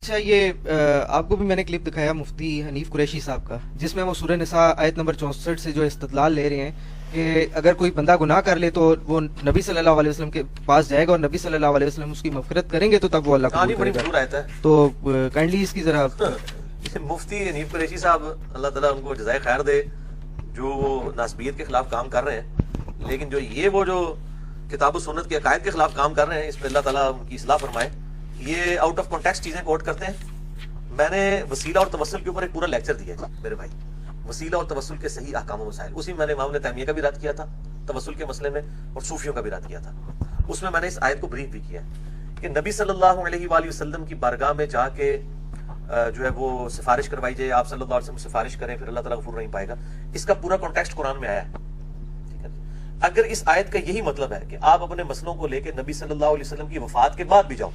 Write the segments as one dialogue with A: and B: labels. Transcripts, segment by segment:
A: اچھا یہ آپ کو بھی میں نے کلپ دکھایا مفتی حنیف قریشی صاحب کا، جس میں وہ سورہ نساء آیت نمبر 64 سے جو استدلال لے رہے ہیں کہ اگر کوئی بندہ گناہ کر لے تو وہ نبی صلی اللہ علیہ وسلم کے پاس جائے گا اور نبی صلی اللہ علیہ وسلم اس کی مغفرت کریں گے تو تب وہ اللہ قبول کرے گا. تو کائنڈلی اس کی ذرا
B: مفتی حنیف قریشی صاحب اللہ تعالیٰ ان کو جزائے خیر دے، جو وہ ناسبیت کے خلاف کام کر رہے ہیں، لیکن وہ جو کتاب و سنت کے عقائد کے خلاف کام کر رہے ہیں، اس پہ اللہ تعالیٰ ان کی اصلاح فرمائے. یہ آؤٹ آف کانٹیکسٹ چیزیں کوٹ کرتے ہیں. میں نے وسیلہ اور توسل کے اوپر ایک پورا لیکچر دیا ہے میرے بھائی، وسیلہ اور توسل کے صحیح احکام و مسائل. اسی میں نے امام ابن تیمیہ کا بھی رد کیا تھا توسل کے مسئلے میں، اور صوفیوں کا بھی رد کیا تھا. اس میں نے اس آیت کو بریف بھی کیا کہ نبی صلی اللہ علیہ وآلہ وسلم کی بارگاہ میں جا کے جو ہے وہ سفارش کروائی جائے، آپ صلی اللہ علیہ وسلم سفارش کریں، پھر اللہ تعالیٰ غفور رحیم پائے گا. اس کا پورا کانٹیکسٹ قرآن میں آیا ہے. ٹھیک ہے، اگر اس آیت کا یہی مطلب ہے کہ آپ اپنے مسئلوں کو لے کے نبی صلی اللہ علیہ وسلم کی وفات کے بعد بھی جاؤ،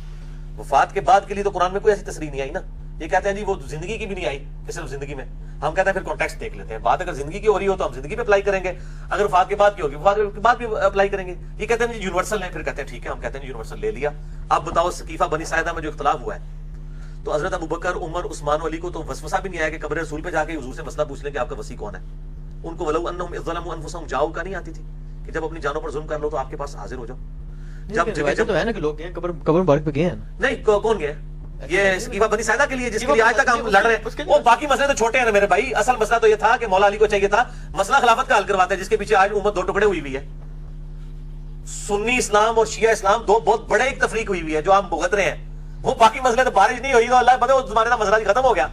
B: وفات کے بعد کے لیے تو قرآن میں کوئی ایسی تصریح نہیں آئی نا. یہ کہتے ہیں جی وہ زندگی کی بھی نہیں آئی کہ صرف زندگی میں. ہم کہتے ہیں پھر کانٹیکسٹ دیکھ لیتے ہیں، بات اگر زندگی کی ہو رہی ہو تو ہم زندگی پہ اپلائی کریں گے، اگر وفات کے بعد کی ہوگی وفات کے بعد بھی اپلائی کریں گے. یہ کہتے ہیں جی یونیورسل ہے، پھر کہتے ہیں ٹھیک ہے، ہم کہتے ہیں یونیورسل لے لیا. اب بتاؤ سقیفہ بنی ساعدہ میں جو اختلاف ہوا ہے، تو حضرت ابوبکر، عمر، عثمان و علی کو تو وسوسہ بھی نہیں آیا کہ قبر رسول پہ جا کے حضور سے مسئلہ پوچھ لیں کہ آپ کا وصی کون ہے. ان کو ولو انہم اذ ظلموا انفسہم جاؤ کا نہیں آتی تھی کہ جب اپنی جانوں پر ظلم کر لو تو آپ کے پاس حاضر ہو جاؤ. جب تو ہے نا کہ لوگ گئے قبر مبارک پہ گئے ہیں. نہیں، کون گئے؟ یہ سقیفہ بنی ساعدہ کے لیے جس کے لیے آج تک ہم لڑ رہے ہیں. وہ باقی مسئلے تو چھوٹے ہیں میرے بھائی. اصل مسئلہ تو یہ تھا کہ مولا علی کو چاہیے تھا مسئلہ خلافت کا حل کرواتا ہے، جس کے پیچھے آج امت دو ٹکڑے ہوئی ہے. سنی اسلام اور شیعہ اسلام دو بہت بڑے ایک تفریق ہوئی ہوئی ہے جو ہم بھگت رہے ہیں. وہ باقی مسئلے تو بارش نہیں ہوئی تو اللہ پتہ اس زمانے کا مسئلہ ہی ختم ہو گیا.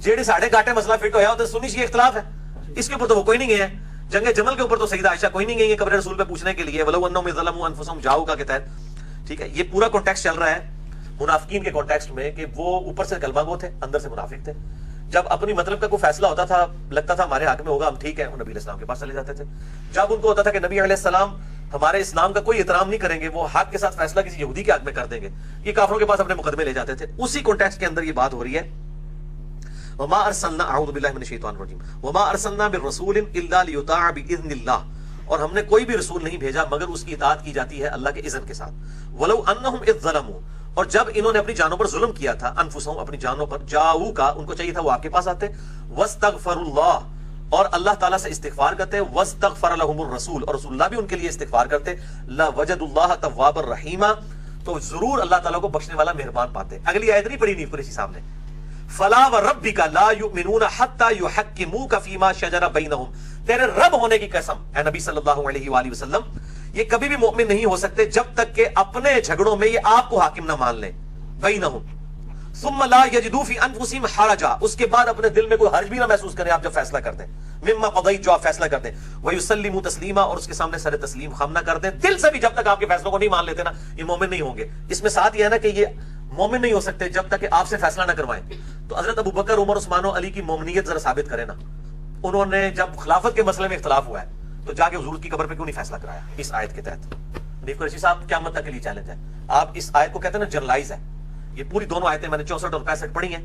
B: جیڑی ساڑھے گاٹے مسئلہ فٹ ہویا تو سنی شیعہ اختلاف ہے، اس کے اوپر تو وہ کوئی نہیں گئے. جنگ جمل کے اوپر تو سیدہ عائشہ کوئی نہیں گئی ہے قبر رسول پہ پوچھنے کے لیے ولو انہم ظلموا انفسہم جاؤ کا کے تحت. ٹھیک ہے، یہ پورا کانٹیکسٹ چل رہا ہے منافقین کے کانٹیکسٹ میں کہ وہ اوپر سے کلمہ گو تھے، اندر سے منافق تھے. جب اپنی مطلب کا کوئی فیصلہ ہوتا تھا، لگتا تھا ہمارے حق میں ہوگا، ہم ٹھیک ہے، وہ نبی علیہ السلام کے پاس چلے جاتے تھے. جب ان کو ہوتا تھا کہ نبی علیہ السلام ہمارے اسلام کا کوئی احترام نہیں کریں گے، وہ حق کے ساتھ فیصلہ کسی یہودی کے حق میں کر دیں گے، یہ کافروں کے پاس اپنے مقدمے لے جاتے تھے. اسی کانٹیکسٹ کے اندر یہ بات ہو رہی ہے. وما ارسلنا اعوذ باللہ من الشیطان الرجیم وما ارسلنا بالرسول الا لیطاع باذن اللہ، اور ہم نے کوئی بھی رسول نہیں بھیجا مگر اس کی اطاعت کی جاتی ہے اللہ کے اذن کے ساتھ. ولو انہم اذ ظلموا، اور جب انہوں نے اپنی جانوں پر ظلم کیا تھا، انفسہم اپنی جانوں پر، جاؤ کا ان کو چاہیے تھا وہ آپ کے پاس آتے، واستغفروا اللہ، اور اللہ تعالیٰ سے استغفار کرتے، واستغفر لهم الرسول، اور رسول اللہ بھی ان کے لیے استغفار کرتے، لوجدوا اللہ توابا رحیما، تو ضرور اللہ تعالیٰ کو بخشنے والا مہربان پاتے. اگلی آیت نہیں پڑھی حنیف قریشی صاحب نے، فلا وربک لا یؤمنون حتی یحکموک فیما شجر بینہم، تیرے رب ہونے کی قسم اے نبی صلی اللہ علیہ وآلہ وسلم، یہ کبھی بھی مومن نہیں ہو سکتے جب تک کہ اپنے جھگڑوں میں یہ آپ کو حاکم نہ مان لیں. بینہم ثم لا یجدوا فی انفسہم حرجا، اس کے بعد اپنے دل میں کوئی حرج بھی نہ محسوس کریں آپ جب فیصلہ کرتے ہیں، مما قضیت، جو آپ فیصلہ کرتے ہیں، ویسلموا تسلیما، اور اس کے سامنے سر تسلیم خم نہ کر دیں. دل سے بھی جب تک آپ کے فیصلوں کو نہیں مان لیتے نا، یہ مومن نہیں ہوں گے. اس میں ساتھ یہ ہے نا کہ یہ مومن نہیں ہو سکتے جب تک کہ آپ سے فیصلہ نہ کروائیں. تو حضرت ابوبکر، عمر، عثمان و علی کی مومنیت ذرا ثابت کریں نا. انہوں نے جب خلافت کے مسئلے میں اختلاف ہوا ہے تو جا کے حضور کی قبر پہ کیوں نہیں فیصلہ کرایا اس آیت کے تحت؟ حنیف قریشی صاحب قیامت تک کے لیے چیلنج ہے. آپ اس آیت کو کہتے ہیں نا جنرلائز ہے. یہ پوری دونوں آیتیں میں نے 64 اور 65 پڑھی ہیں.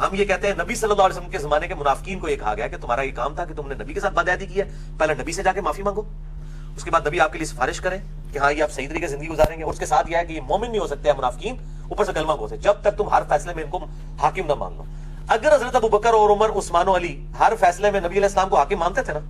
B: ہم یہ کہتے ہیں نبی صلی اللہ علیہ وسلم کے زمانے کے منافقین کو یہ کہا گیا کہ تمہارا یہ کام تھا کہ تم نے نبی کے ساتھ بدعہدی کی ہے، پہلے نبی سے جا کے معافی مانگو، اس کے بعد نبی آپ کے لیے سفارش کرے کہ ہاں یہ آپ صحیح طریقے سے زندگی گزاریں گے. اور اس کے ساتھ یہ ہے کہ یہ مومن نہیں ہو سکتے ہیں منافقین، اوپر سے کلمہ گو سے، جب تک تم ہر فیصلے میں ان کو حاکم نہ مان لو. اگر حضرت ابوبکر اور عمر، عثمان و علی ہر فیصلے میں نبی علیہ السلام کو حاکم مانتے تھے نا،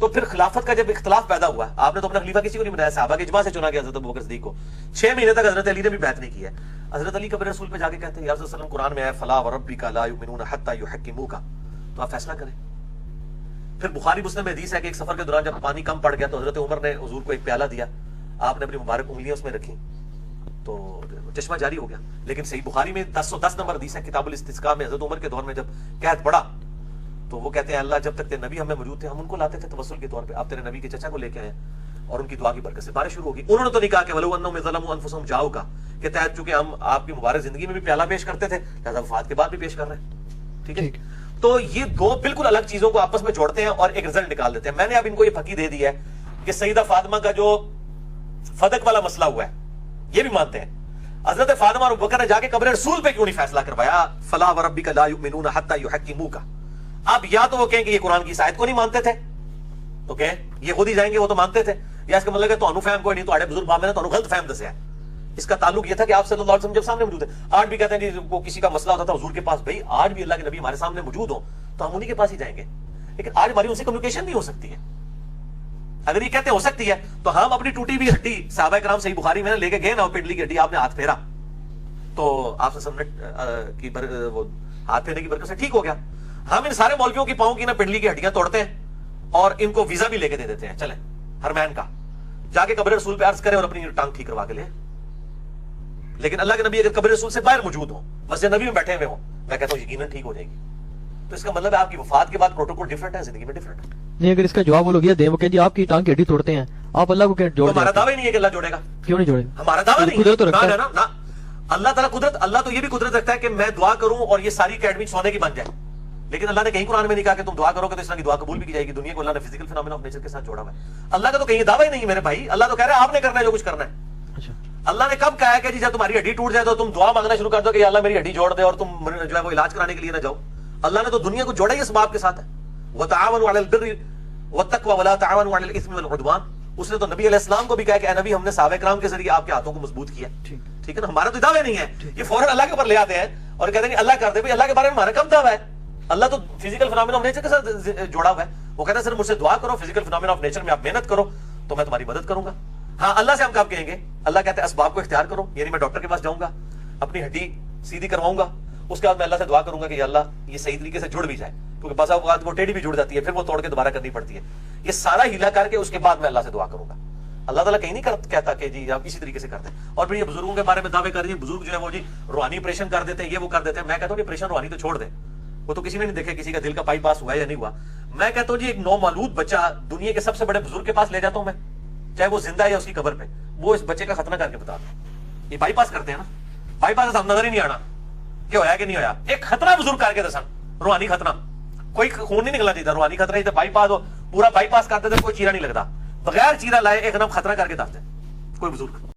B: تو پھر خلافت کا جب اختلاف پیدا ہوا، آپ نے تو اپنا خلیفہ کسی کو نہیں بنایا، صحابہ کے اجماع سے چنا گیا حضرت ابوبکر صدیق کو. 6 مہینے تک حضرت علی نے بھی بیعت نہیں کی ہے. حضرت علی قبر رسول پہ جا کے کہتے ہیں یا رسول اللہ وسلم قرآن میں ہے فلا وربک لا یؤمنون حتی یحکموک، تو آپ فیصلہ کریں. پھر بخاری مسلم میں حدیث ہے کہ ایک سفر کے دوران جب پانی کم پڑ گیا تو حضرت عمر نے حضور کو ایک پیالہ دیا، آپ نے اپنی مبارک انگلیاں اس میں رکھی تو چشمہ جاری ہو گیا. لیکن صحیح بخاری میں 1010 نمبر حدیث ہے کتاب الاستسقاء میں، حضرت عمر کے دور میں جب قحط پڑا تو وہ کہتے ہیں اللہ جب تک تیرے نبی ہمیں موجود تھے ہم ان کو لاتے تھے توسل کے طور پہ، آپ تیرے نبی کے چچا کو لے کے آئے اور ان کی دعا کی برکت سے بارش شروع ہوگی. انہوں نے تو نہیں کہا کہ ولو انہم ظلموا انفسہم جاؤ کا کہ تحت چونکہ ہم آپ کی مبارک زندگی میں بھی پیالہ پیش کرتے تھے لہذا وفات کے بعد بھی پیش کر رہے ہیں. ٹھیک ہے، تو یہ دو بالکل الگ چیزوں کو آپس میں جوڑتے ہیں اور ایک رزلٹ نکال دیتے ہیں. میں نے اب ان کو یہ پھکی دے دی ہے کہ سیدہ فاطمہ کا جو فدق والا مسئلہ ہوا ہے یہ بھی مانتے ہیں. حضرت فاطمہ اور ابوبکر نے جا کے قبر رسول پہ کیوں نہیں فیصلہ کروایا؟ فلا وربک لا یؤمنون حتی یحکموک. اب یا تو وہ کہیں کہ یہ قرآن کی اس آیت کو نہیں مانتے تھے تو کہ یہ خود ہی جائیں گے وہ تو مانتے تھے، یا اس کا مطلب ہے تو فہم کوئی نہیں، تو بزرگ باب نے تو غلط فہم دسیا. اس کا تعلق یہ تھا کہ آپ صلی اللہ علیہ وسلم جب سامنے موجود ہیں. آج بھی کہتے ہیں جی وہ کسی کا مسئلہ ہوتا تھا حضور کے پاس. بھائی آج بھی اللہ کے نبی ہمارے سامنے موجود ہوں تو ہم انہی کے پاس ہی جائیں گے, لیکن آج ہماری ان سے کمیونیکیشن نہیں ہو سکتی ہے. اگر یہ کہتے ہو سکتی ہے تو ہم اپنی ٹوٹی ہوئی ہڈی صحابہ کرام صحیح بخاری میں لے کے گئے نا, پنڈلی کی ہڈی آپ نے ہاتھ پھیرا تو آپ سے وہ ہاتھ پھیرنے کی برکت سے ٹھیک ہو گیا. ہم ان سارے مولویوں کی پاؤں کی نا پنڈلی کی ہڈیاں توڑتے ہیں اور ان کو ویزا بھی لے کے دے دیتے ہیں, چلیں حرمین کا جا کے قبر رسول پہ عرض کرے اور اپنی ٹانگ ٹھیک کروا کے لے. لیکن اللہ کے نبی اگر قبر رسول سے باہر موجود ہوں, مسجد نبی میں بیٹھے ہوئے ہوں, میں کہتا ہوں یقیناً ٹھیک ہو جائے گی. تو اس کا مطلب ہے آپ کی وفات کے بعد پروٹوکول ڈیفرنٹ ہے, زندگی میں ڈیفرنٹ ہے.
C: نہیں, اگر اس کا جواب وہ لوگ یہ دیں, وہ کہ جی آپ کی ٹانگ کی ہڈی توڑتے ہیں, آپ اللہ کو کیا جوڑ
B: ہمارا
C: دیں؟
B: دعویٰ ہی نہیں ہے کہ اللہ جوڑے گا.
C: کیوں نہیں جوڑے گا؟
B: ہمارا دعویٰ نہیں
C: قدرت تو رکھتا ہے.
B: نا اللہ تعالیٰ قدرت, اللہ تو یہ بھی قدرت رکھتا ہے کہ میں دعا کروں اور یہ ساری اکیڈمی سونے کی بن جائے. لیکن اللہ نے کہیں قرآن میں نہیں کہا کہ تم دعا کرو گے تو اس طرح کی دعا قبول بھی کی جائے گی. دنیا کو اللہ نے فزیکل فینومینا آف نیچر کے ساتھ جوڑا ہوا ہے. اللہ کا تو کہیں دعویٰ ہی نہیں ہے میرے بھائی. اللہ تو کہہ رہا ہے آپ نے کرنا ہے جو کچھ کرنا ہے.
C: اچھا,
B: اللہ نے کب کہا ہے کہ جی جب تمہاری ہڈی ٹوٹ جائے تو تم دعا مانگنا شروع کر دو کہ اللہ میری ہڈی جوڑ دے اور تم جو ہے وہ علاج کرانے کے لیے نہ جاؤ. اللہ نے تو دنیا کو جوڑا ہی اسباب کے ساتھ ہے. وَتَعَاوَنُوا عَلَى الْبِرِّ وَالتَّقْوَىٰ وَلَا تَعَاوَنُوا عَلَى الْإِثْمِ وَالْعُدْوَانِ. اس نے تو نبی علیہ السلام کو بھی کہا کہ اے نبی ہم نے صحابہ کرام کے ذریعے آپ کے ہاتھوں کو مضبوط کیا. ٹھیک ہے نا, ہمارا تو دعویٰ نہیں ہے. یہ فوراً اللہ کے اوپر لے آتے ہیں اور کہتے ہیں اللہ کر دے. بھائی اللہ کے بارے میں ہمارا کم دعویٰ ہے. اللہ تو فزیکل فینومینا آف نیچر کے ساتھ جوڑا ہوا ہے. وہ کہتا ہے سر مجھ سے دعا کرو, فزیکل فینومینا آف نیچر میں آپ محنت کرو تو میں تمہاری مدد کروں گا. ہاں اللہ سے ہم کب کہیں گے؟ اللہ کہتے ہیں اسباب کو اختیار کرو, یعنی میں ڈاکٹر کے پاس جاؤں گا, اپنی ہڈی سیدھی کرواؤں گا, اس کے بعد میں اللہ سے دعا کروں گا کہ یا اللہ یہ صحیح طریقے سے جڑ بھی جائے, کیونکہ بعض اوقات وہ ٹیڑھی بھی جڑ جاتی ہے, پھر وہ توڑ کے دوبارہ کرنی پڑتی ہے. یہ سارا ہیلا کر کے اس کے بعد میں اللہ سے دعا کروں گا. اللہ تعالیٰ کہیں نہیں کہتا کہ جی آپ اسی طریقے سے کرتے ہیں. اور پھر یہ بزرگوں کے بارے میں دعوے کر رہی ہیں, بزرگ جو ہے وہ جی روحانی آپریشن کر دیتے ہیں, یہ وہ کر دیتے ہیں. میں کہتا ہوں آپریشن روحانی تو چھوڑ دیں, وہ تو کسی نے نہیں دیکھا کسی کا دل کا بائی پاس ہوا ہے یا نہیں ہوا. میں کہتا ہوں جی ایک نومولود بچہ دنیا کے سب سے بڑے بزرگ کے پاس لے جاتا ہوں میں, چاہے وہ زندہ ہے یا اس کی قبر پہ, وہ اس بچے کا ختنہ کر کے بتا دوں. یہ بائی پاس کرتے ہیں نا, بائی پاس ہم نظر ہی نہیں آنا کہ ہویا کہ نہیں ہویا. ایک خطرہ بزرگ کر کے دسن, روحانی خطرہ, کوئی خون نہیں نکلنا چاہیے. روحانی خطرہ ہی بائی پاس ہو, پورا بائی پاس کرتے تھے, کوئی چیرا نہیں لگتا, بغیر چیرا لائے ایک نام خطرہ کر کے دس دیں کوئی بزرگ.